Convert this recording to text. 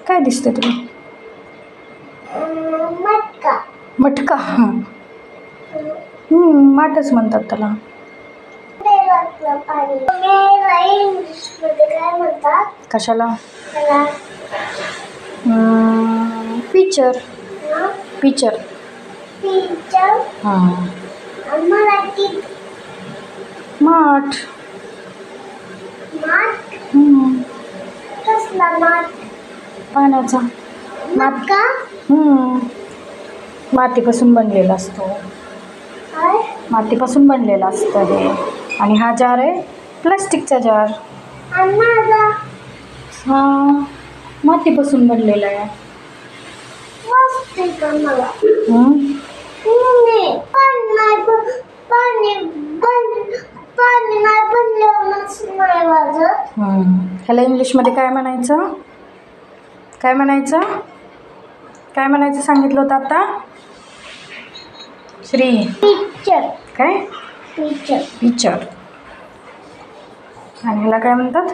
काय दिसतं तुला? मटका. मटका. माठच म्हणतात त्याला. इंग्लिशमध्ये काय म्हणतात? कशाला? त्याला पिक्चर. पिक्चर. पिक्चर. मराठीत माठ. माठ. कसला माठ? पाण्याचा. मटका. मातीपासून बनलेला असतो. काय? मातीपासून बनलेला असतं हे. आणि हा जार आहे प्लास्टिकचा जार. आणि माझा हा मातीपासून बनलेला आहे. मस्त आहे का मला? पाणी नाही बनल्यावर नाही वाजत. ह्याला इंग्लिशमध्ये काय म्हणायचं? काय म्हणायचं? काय म्हणायचं सांगितलं होतं आता? श्री. पिक्चर. काय? पिक्चर. पिक्चर. आणि ह्याला काय म्हणतात?